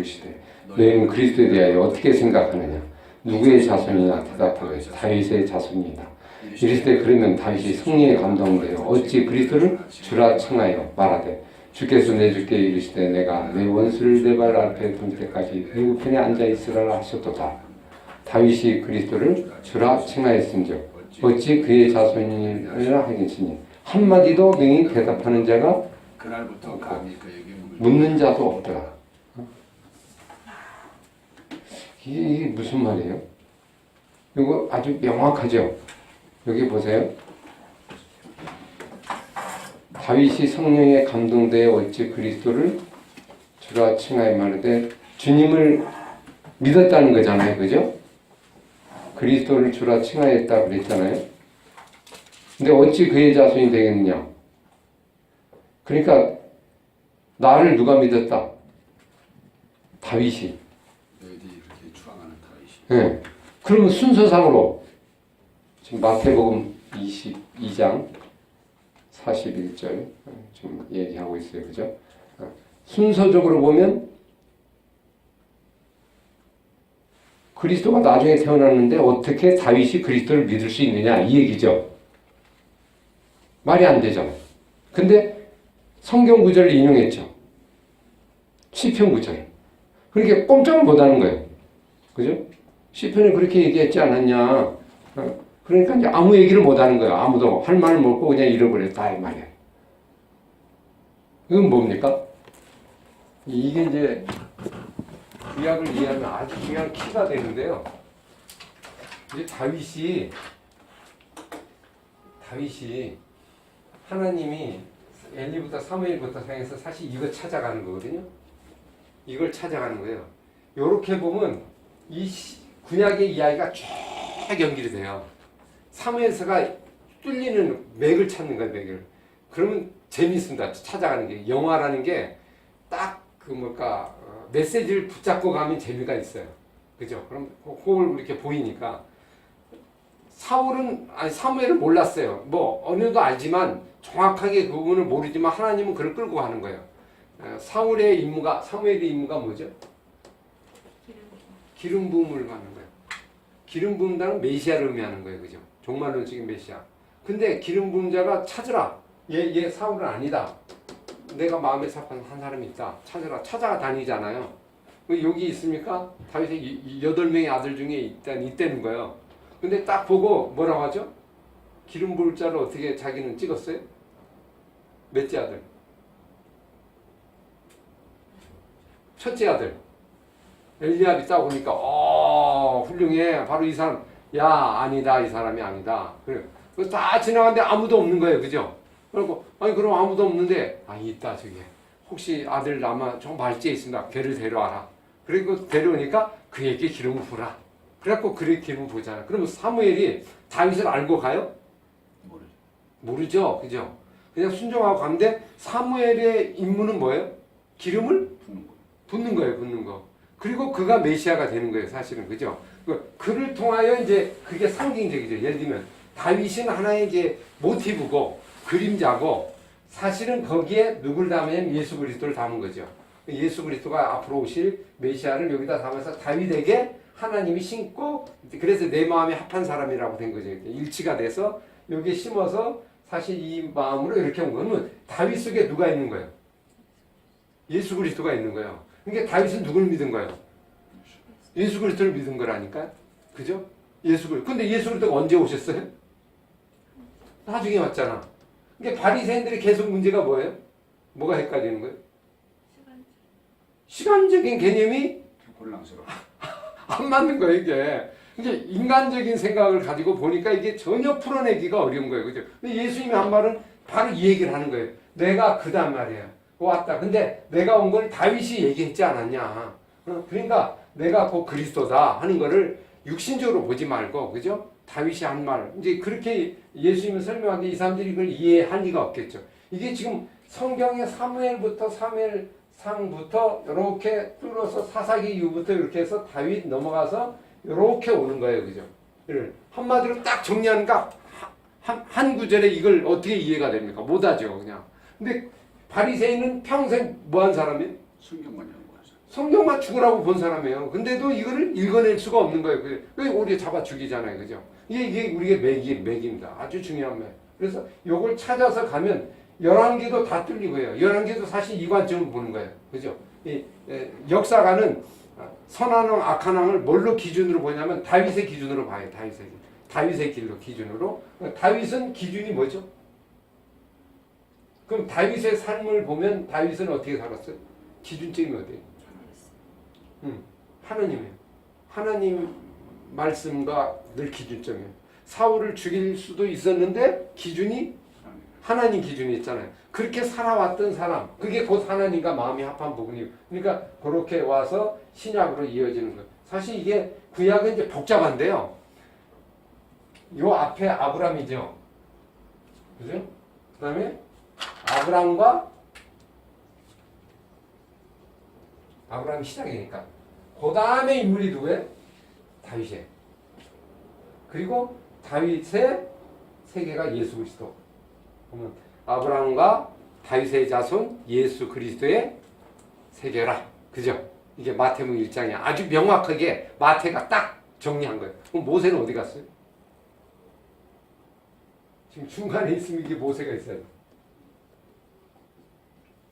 물으시되 너희는 그리스도에 대하여 어떻게 생각하느냐? 누구의 자손이냐? 대답하되 다윗의 자손이다. 이르시되 그러면 다윗이 성령에 감동되어 어찌 그리스도를 주라 칭하여 말하되 주께서 내 주께 이르시되 내가 내 원수를 내 발 앞에 둔 때까지 네 우편에 앉아 있으라 하셨도다. 다윗이 그리스도를 주라 칭하였은즉 어찌 그의 자손이라 하겠으니 한마디도 능히 대답하는 자가 그날부터 감히 그에게 묻는 자도 없더라. 이게 무슨 말이에요? 이거 아주 명확하죠? 여기 보세요. 다윗이 성령에 감동되어 어찌 그리스도를 주라 칭하여 말하되 주님을 믿었다는 거잖아요. 그죠? 그리스도를 주라 칭하였다 그랬잖아요. 근데 어찌 그의 자손이 되겠느냐? 그러니까 나를 누가 믿었다? 다윗이. 너희들이 이렇게 추앙하는 다윗이. 네. 그러면 순서상으로 지금 마태복음 22장 41절 지금 얘기하고 있어요. 그죠? 순서적으로 보면 그리스도가 나중에 태어났는데 어떻게 다윗이 그리스도를 믿을 수 있느냐 이 얘기죠. 말이 안 되잖아요. 근데 성경 구절을 인용했죠. 시편 구절. 그러니까 꼼짝을 못하는 거예요. 그죠? 시편에 그렇게 얘기했지 않았냐. 그러니까 이제 아무 얘기를 못하는 거예요. 아무도 할 말을 못고 그냥 잃어버렸다 이 말이에요. 이건 뭡니까? 이게 이제 구약을 이해하면 아주 중요한 키가 되는데요. 이제 다윗이 하나님이 엘리부터 사무엘부터 상해서 사실 이거 찾아가는 거거든요. 이걸 찾아가는 거예요. 요렇게 보면 이 구약의 이야기가 쭉 연결이 돼요. 사무엘서가 뚫리는 맥을 찾는 거예요. 맥을. 그러면 재밌습니다. 찾아가는 게. 영화라는 게 딱 그 메시지를 붙잡고 가면 재미가 있어요. 그죠? 그럼 그걸 이렇게 보이니까 사무엘을 몰랐어요. 뭐 어느 정도 알지만 정확하게 그분을 모르지만 하나님은 그를 끌고 가는 거예요. 사무엘의 임무가 뭐죠? 기름 부음을 받는 거예요. 기름 부음자는 메시아를 의미하는 거예요. 그죠? 종말론적인 메시아. 근데 기름 부음자가 찾으라. 얘 사울은 아니다. 내가 마음에 삽한 한 사람이 있다. 찾으라. 찾아다니잖아요. 여기 있습니까? 다윗의 8명의 아들 중에 있다는 거예요. 근데 딱 보고 뭐라고 하죠? 기름 부을 자를 어떻게 자기는 찍었어요? 몇째 아들? 첫째 아들. 엘리압이 딱 오니까 훌륭해. 바로 이 사람. 야 아니다. 이 사람이 아니다. 그래. 다 지나갔는데 아무도 없는 거예요. 그죠? 그리고 그럼 아무도 없는데 있다 저기. 혹시 아들 남아 저 말지에 있습니다. 걔를 데려와라. 그리고 데려오니까 그에게 기름을 부라. 그래갖고 그의 기름을 부잖아. 그러면 사무엘이 다윗을 알고 가요? 모르죠. 그죠? 그냥 순종하고 가는데 사무엘의 임무는 뭐예요? 기름을 붓는 거예요. 붓는 거. 그리고 그가 메시아가 되는 거예요. 사실은. 그죠? 그를 통하여 이제 그게 상징적이죠. 예를 들면 다윗은 하나의 이제 모티브고 그림자고 사실은 거기에 누굴 담으면 예수 그리스도를 담은 거죠. 예수 그리스도가 앞으로 오실 메시아를 여기다 담아서 다윗에게 하나님이 심고 그래서 내 마음에 합한 사람이라고 된 거죠. 일치가 돼서 여기에 심어서 사실 이 마음으로 이렇게 온 거는 다윗 속에 누가 있는 거예요? 예수 그리스도가 있는 거예요. 그러니까 다윗은 누굴 믿은 거예요? 예수 그리스도를 믿은 거라니까. 그죠? 예수 그리스도. 근데 예수 그리스도가 언제 오셨어요? 나중에 왔잖아. 그러니까 바리새인들이 계속 문제가 뭐예요? 뭐가 헷갈리는 거예요? 시간적인 개념이 혼란스러워. 안 맞는 거예요, 이게. 이제 인간적인 생각을 가지고 보니까 이게 전혀 풀어내기가 어려운 거예요. 그죠? 근데 예수님이 한 말은 바로 이 얘기를 하는 거예요. 내가 그단 말이에요. 왔다. 근데 내가 온 걸 다윗이 얘기했지 않았냐. 그러니까 내가 곧 그리스도다 하는 거를 육신적으로 보지 말고, 그죠? 다윗이 한 말. 이제 그렇게 예수님을 설명하는데 이 사람들이 이걸 이해할 리가 없겠죠. 이게 지금 성경의 사무엘부터 사무엘상부터 이렇게 뚫어서 사사기 이후부터 이렇게 해서 다윗 넘어가서 이렇게 오는 거예요. 그죠? 한마디로 딱 정리하니까 한 구절에 이걸 어떻게 이해가 됩니까? 못하죠. 그냥. 근데 바리새인은 평생 뭐 한 사람이에요? 성경만 연구하죠. 성경만 죽으라고 본 사람이에요. 근데도 이거를 읽어낼 수가 없는 거예요. 왜 우리 잡아 죽이잖아요. 그죠? 이게 우리의 맥입니다. 아주 중요한 맥. 그래서 요걸 찾아서 가면 11개도 다 뚫리고요. 11개도 사실 이 관점을 보는 거예요. 그죠? 역사가는 선한 왕, 악한 왕을 뭘로 기준으로 보냐면 다윗의 기준으로 봐요. 다윗의 길로 기준으로. 다윗은 기준이 뭐죠? 그럼 다윗의 삶을 보면 다윗은 어떻게 살았어요? 기준점이 어디예요? 하나님이에요. 하나님 말씀과 늘 기준점이에요. 사울을 죽일 수도 있었는데 기준이 하나님 기준이 있잖아요. 그렇게 살아왔던 사람, 그게 곧 하나님과 마음이 합한 부분이에요. 그러니까 그렇게 와서 신약으로 이어지는 거예요. 사실 이게 구약은 이제 복잡한데요. 요 앞에 아브람이죠. 그죠? 그 다음에 아브람이 시작이니까. 그 다음에 인물이 누구예요? 다윗이에요. 그리고 다윗의 세계가 예수 그리스도. 보면 아브람과 다윗의 자손 예수 그리스도의 세계라. 그죠? 이게 마태복음 1장에 아주 명확하게 마태가 딱 정리한 거예요. 그럼 모세는 어디 갔어요? 지금 중간에 있으면 이게 모세가 있어요.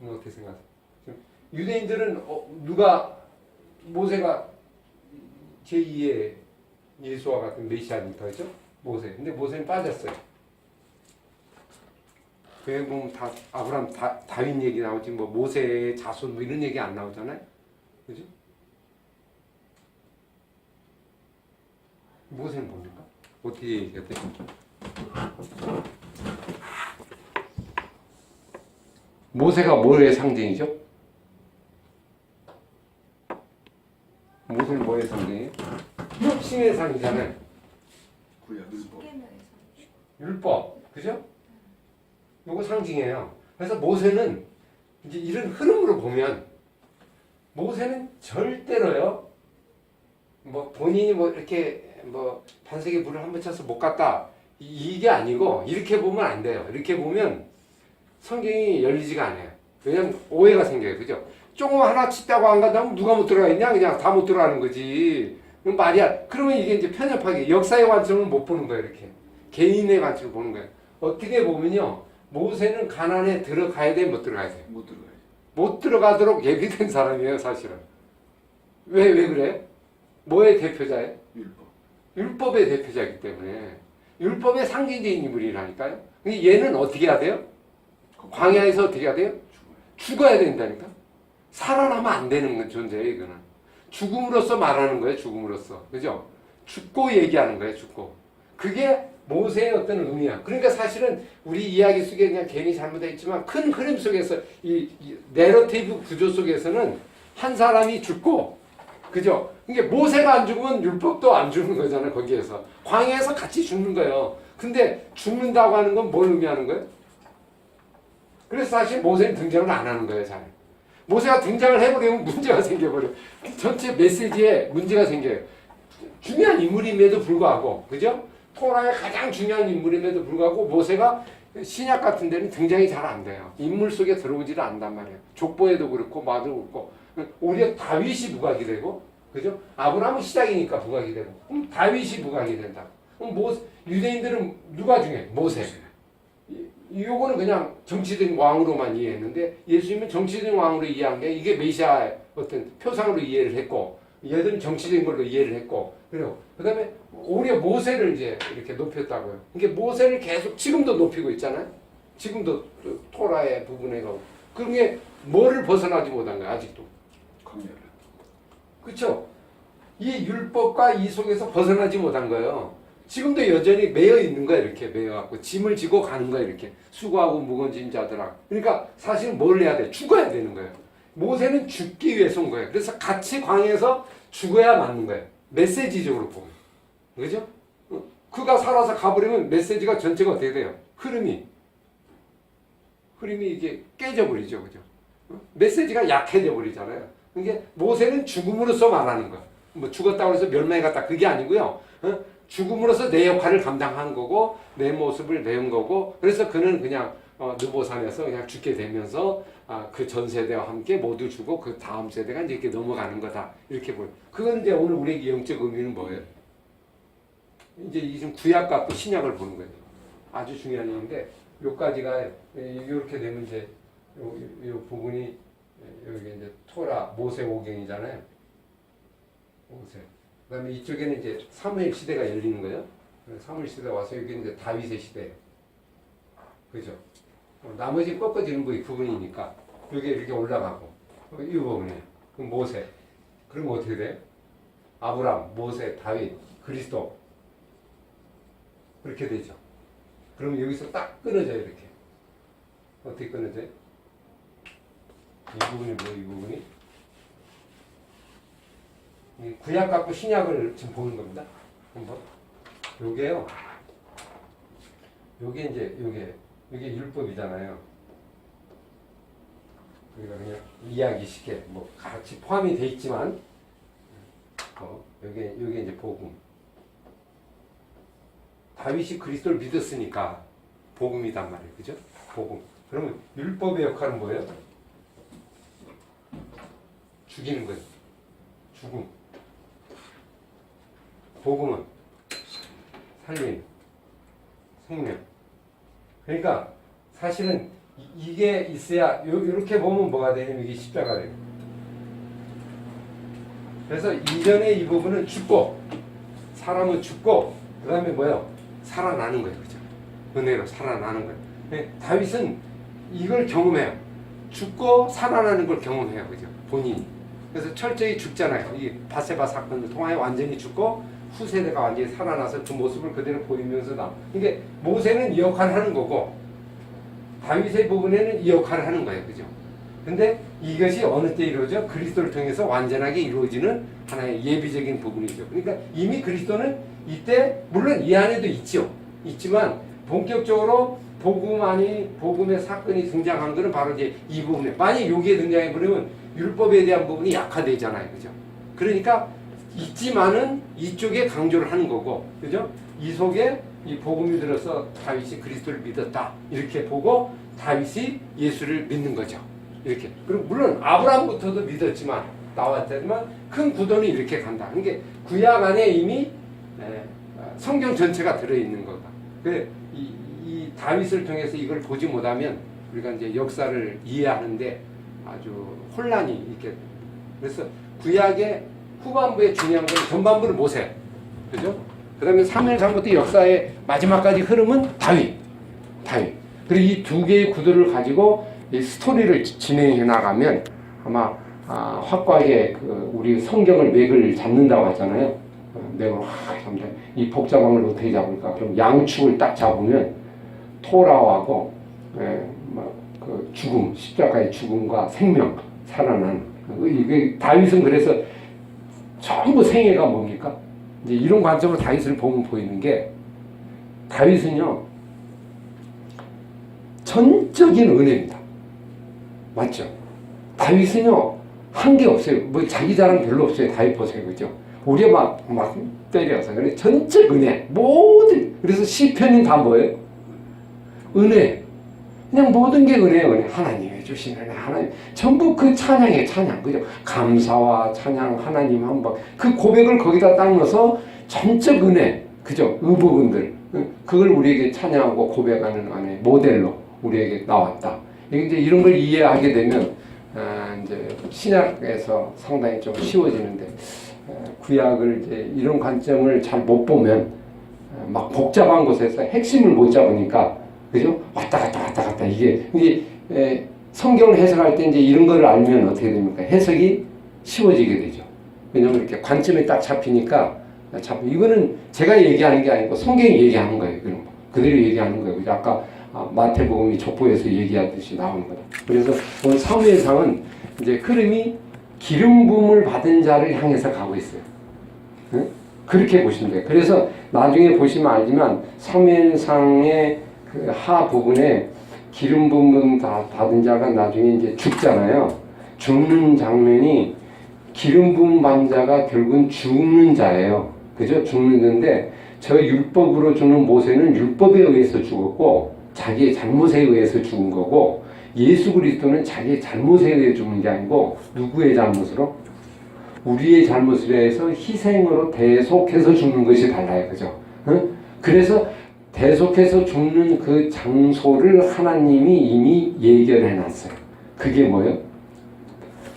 어떻게 생각하세요? 유대인들은 누가 모세가 제2의 예수와 같은 메시아니까 그죠? 모세. 근데 모세는 빠졌어요. 왜 보면 다 아브람 다윗 얘기 나오지 뭐 모세의 자손 뭐 이런 얘기 안 나오잖아요. 그죠? 모세는 뭡니까? 어떻게 얘기해야 돼? 모세가 뭐의 상징이죠? 모세는 뭐의 상징이에요? 신의 상징이잖아요. 구약 율법. 율법, 그죠? 요거 상징이에요. 그래서 모세는 이제 이런 흐름으로 보면 모세는 절대로요. 뭐 본인이 뭐 이렇게 뭐 반석에 불을 한번 쳐서 못 갔다 이게 아니고 이렇게 보면 안 돼요. 이렇게 보면 성경이 열리지가 않아요. 왜냐면 오해가 생겨요. 그죠? 조금 하나 치다고 안 간다면 누가 못 들어가 있냐? 그냥 다 못 들어가는 거지. 그럼 말이야. 그러면 이게 이제 편협하게 역사의 관점을 못 보는 거예요. 이렇게. 개인의 관점을 보는 거예요. 어떻게 보면요. 모세는 가나안에 들어가야 돼? 못 들어가야 돼요? 못 들어가요. 못 들어가도록 예비된 사람이에요. 사실은. 왜 그래요? 뭐의 대표자예요? 율법. 율법의 대표자이기 때문에. 율법의 상징적인 인물이라니까요. 얘는 어떻게 해야 돼요? 광야에서 어떻게 해야 돼요? 죽어야 된다니까. 살아나면 안 되는 존재예요, 이거는. 죽음으로써 말하는 거예요, 죽음으로써. 그죠? 죽고 얘기하는 거예요, 죽고. 그게 모세의 어떤 의미야. 그러니까 사실은 우리 이야기 속에 그냥 괜히 잘못되어 있지만 큰 흐름 속에서 이 내러티브 구조 속에서는 한 사람이 죽고, 그죠? 이게 모세가 안 죽으면 율법도 안 죽는 거잖아요, 거기에서. 광야에서 같이 죽는 거예요. 근데 죽는다고 하는 건 뭘 의미하는 거예요? 그래서 사실 모세는 등장을 안 하는 거예요, 잘. 모세가 등장을 해버리면 문제가 생겨버려요. 전체 메시지에 문제가 생겨요. 중요한 인물임에도 불구하고, 그죠? 토라의 가장 중요한 인물임에도 불구하고 모세가 신약 같은 데는 등장이 잘 안 돼요. 인물 속에 들어오지를 않단 말이에요. 족보에도 그렇고 마도 그렇고 오히려 다윗이 부각이 되고, 그죠? 아브라함은 시작이니까 부각이 되고, 그럼 다윗이 부각이 된다. 그럼 유대인들은 누가 중요해? 모세. 요거는 그냥 정치적인 왕으로만 이해했는데 예수님은 정치적인 왕으로 이해한 게 이게 메시아의 어떤 표상으로 이해를 했고, 얘들은 정치적인 걸로 이해를 했고, 그리고 그 다음에 오히려 모세를 이제 이렇게 높였다고요. 이게 모세를 계속 지금도 높이고 있잖아요. 지금도 토라의 부분에 가고. 그런 게 뭐를 벗어나지 못한 거야, 아직도. 광야를. 그렇죠? 이 율법과 이 속에서 벗어나지 못한 거예요. 지금도 여전히 매여 있는 거야, 이렇게 매여갖고. 짐을 지고 가는 거야, 이렇게. 수고하고 무거운 짐 자들아. 그러니까 사실은 뭘 해야 돼? 죽어야 되는 거예요. 모세는 죽기 위해서 온 거예요. 그래서 같이 광야에서 죽어야 맞는 거예요. 메시지적으로 보면. 그죠? 그가 살아서 가버리면 메시지가 전체가 어떻게 돼요? 흐름이 이게 깨져버리죠. 그죠? 메시지가 약해져 버리잖아요. 그게 모세는 죽음으로써 말하는 거야. 뭐 죽었다고 해서 멸망에 갔다. 그게 아니고요. 죽음으로써 내 역할을 감당한 거고, 내 모습을 내은 거고, 그래서 그는 그냥 느보산에서 그냥 죽게 되면서 그 전 세대와 함께 모두 주고 그 다음 세대가 이제 이렇게 넘어가는 거다 이렇게 보여. 그건 이제 오늘 우리에게 영적 의미는 뭐예요? 이제 이 좀 구약과 또 신약을 보는 거예요. 아주 중요한 얘기인데 요 가지가 이렇게 되면 이제 요 부분이 여기 이제 토라 모세오경이잖아요. 모세. 그다음에 이쪽에는 이제 사무엘 시대가 열리는 거예요. 사무엘 시대 와서 여기 이제 다윗의 시대. 그죠? 나머지 꺾어지는 부분이니까 여기 이렇게 올라가고 이 부분에 그럼 모세. 그럼 어떻게 돼? 아브람, 모세, 다윗, 그리스도 그렇게 되죠. 그러면 여기서 딱 끊어져요 이렇게. 어떻게 끊어져요? 이 부분이 뭐 이 부분이? 이 구약 갖고 신약을 지금 보는 겁니다. 한번. 요게요. 요게 이제 요게 율법이잖아요. 우리가 그냥 이야기 쉽게 뭐 같이 포함이 돼 있지만 요게 이제 복음. 다윗이 그리스도를 믿었으니까 복음이단 말이에요. 그죠? 복음. 그러면 율법의 역할은 뭐예요? 죽이는 거예요. 죽음. 복음은 살림, 생명. 그러니까 사실은 이게 있어야 이렇게 보면 뭐가 되냐면 이게 십자가가 돼요. 그래서 이전에 이 부분은 죽고 사람은 죽고 그 다음에 뭐예요? 살아나는 거예요. 그죠? 은혜로 살아나는 거예요. 네, 다윗은 이걸 경험해요. 죽고 살아나는 걸 경험해요. 그죠? 본인이. 그래서 철저히 죽잖아요. 이 바세바 사건을 통하여 완전히 죽고 후세대가 완전히 살아나서 그 모습을 그대로 보이면서 그러니까 모세는 이 역할을 하는 거고 다윗의 부분에는 이 역할을 하는 거예요. 그죠? 근데 이것이 어느 때 이루어져? 그리스도를 통해서 완전하게 이루어지는 하나의 예비적인 부분이죠. 그러니까 이미 그리스도는 이때 물론 이 안에도 있죠. 있지만 본격적으로 복음의 사건이 등장한 것은 바로 이제 이 부분에 만약 여기에 등장해 버리면 율법에 대한 부분이 약화되잖아요. 그죠? 그러니까 있지만은 이쪽에 강조를 하는 거고, 그죠? 이 속에 이 복음이 들어서 다윗이 그리스도를 믿었다 이렇게 보고 다윗이 예수를 믿는 거죠. 이렇게. 그리고 물론 아브라함부터도 믿었지만 나왔지만 큰 구도는 이렇게 간다. 그러니까 구약 안에 이미 성경 전체가 들어 있는 거다. 그래 이 다윗을 통해서 이걸 보지 못하면 우리가 이제 역사를 이해하는데 아주 혼란이 있게. 그래서 구약의 후반부에 중요한 건 전반부는 모세, 그죠? 그다음에 사무엘상부터 역사의 마지막까지 흐름은 다윗. 그리고 이 두 개의 구도를 가지고 이 스토리를 진행해 나가면 아마 확고하게 우리 성경을 맥을 잡는다고 하잖아요. 맥을 확 잡는다. 이 복잡한 걸 어떻게 잡을까? 그럼 양축을 딱 잡으면 토라하고 그 죽음, 십자가의 죽음과 생명, 살아난. 이게 다윗은 그래서 전부 생애가 뭡니까? 이제 이런 관점으로 다윗을 보면 보이는 게 다윗은요 전적인 은혜입니다. 맞죠? 다윗은요 한 게 없어요. 뭐 자기 자랑 별로 없어요. 다윗 보세요, 그죠? 우리가 막 때려서 그래 전적 은혜 모든. 그래서 시편은 다 뭐예요? 은혜. 그냥 모든 게 은혜예요. 은혜. 하나님이 주신 은혜, 하나님 전부 그 찬양이에요. 찬양, 그죠? 감사와 찬양, 하나님 한번 그 고백을 거기다 딱 넣어서 전적 은혜, 그죠? 그 부분들 그걸 우리에게 찬양하고 고백하는 안에 모델로 우리에게 나왔다. 이제 이런 걸 이해하게 되면 이제 신약에서 상당히 좀 쉬워지는데 구약을 이제 이런 관점을 잘 못 보면 막 복잡한 곳에서 핵심을 못 잡으니까, 그죠? 왔다 갔다 이게 성경을 해석할 때 이제 이런 걸 알면 어떻게 됩니까? 해석이 쉬워지게 되죠. 왜냐면 이렇게 관점이 딱 잡히니까 이거는 제가 얘기하는 게 아니고 성경이 얘기하는 거예요. 그런 거 그대로 얘기하는 거예요. 아까 마태복음이 족보에서 얘기하듯이 나오는 거다. 그래서 오늘 사무엘상은 이제 흐름이 기름 부음을 받은 자를 향해서 가고 있어요. 응? 그렇게 보시면 돼요. 그래서 나중에 보시면 알지만 사무엘상의 그 하 부분에 기름 부음 다 받은 자가 나중에 이제 죽잖아요. 죽는 장면이 기름 부음 받은 자가 결국은 죽는 자예요. 그죠? 죽는데 저 율법으로 죽는 모세는 율법에 의해서 죽었고 자기의 잘못에 의해서 죽은 거고, 예수 그리스도는 자기의 잘못에 대해 죽는 게 아니고 누구의 잘못으로? 우리의 잘못에 대해서 희생으로 대속해서 죽는 것이 달라요. 그죠? 응? 그래서 대속해서 죽는 그 장소를 하나님이 이미 예견해 놨어요. 그게 뭐예요?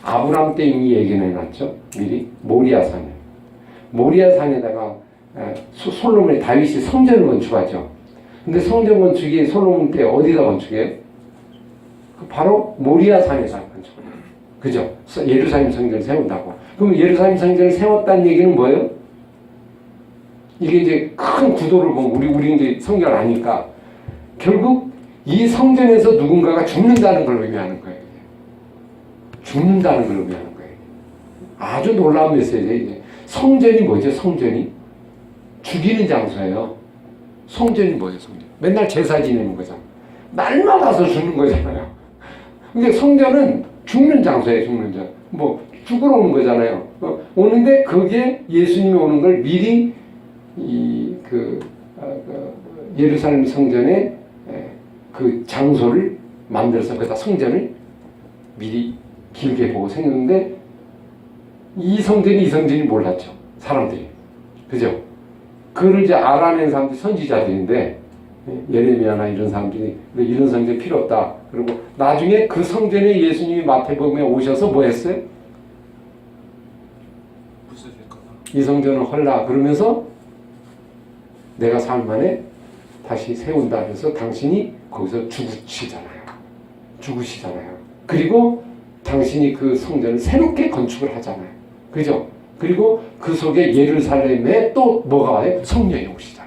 아브라함 때 이미 예견해 놨죠. 미리 모리아산에. 모리아산에다가 솔로몬 다윗이 성전을 건축하죠. 근데 성전 건축이 솔로몬 때 어디다 건축해요? 바로 모리아산에서 건축해요. 그죠? 예루살렘 성전을 세운다고. 그럼 예루살렘 성전을 세웠다는 얘기는 뭐예요? 이게 이제 큰 구도를 보면 우리 이제 성경을 아니까 결국 이 성전에서 누군가가 죽는다는 걸 의미하는 거예요. 죽는다는 걸 의미하는 거예요. 아주 놀라운 메시지예요. 이제 성전이 뭐죠? 성전이 죽이는 장소예요. 성전이 뭐죠? 성전. 맨날 제사 지내는 거잖아. 날마다 와서 죽는 거잖아요. 근데 성전은 죽는 장소예요. 죽는 장소. 뭐 죽으러 오는 거잖아요. 오는데 그게 예수님이 오는 걸 미리 예루살렘 성전에 그 장소를 만들어서 거기다 성전을 미리 길게 보고 생겼는데 이 성전이 몰랐죠. 사람들이. 그죠? 그걸 이제 알아낸 사람들이 선지자들인데 예레미야나 이런 사람들이 이런 성전 필요 없다. 그리고 나중에 그 성전에 예수님이 마태복음에 오셔서 뭐 했어요? 이 성전은 헐라 그러면서 내가 3일 만에 다시 세운다 그래서 당신이 거기서 죽으시잖아요. 그리고 당신이 그 성전을 새롭게 건축을 하잖아요. 그죠? 그리고 그 속에 예루살렘에 또 뭐가 와요? 성령이 오시잖아요.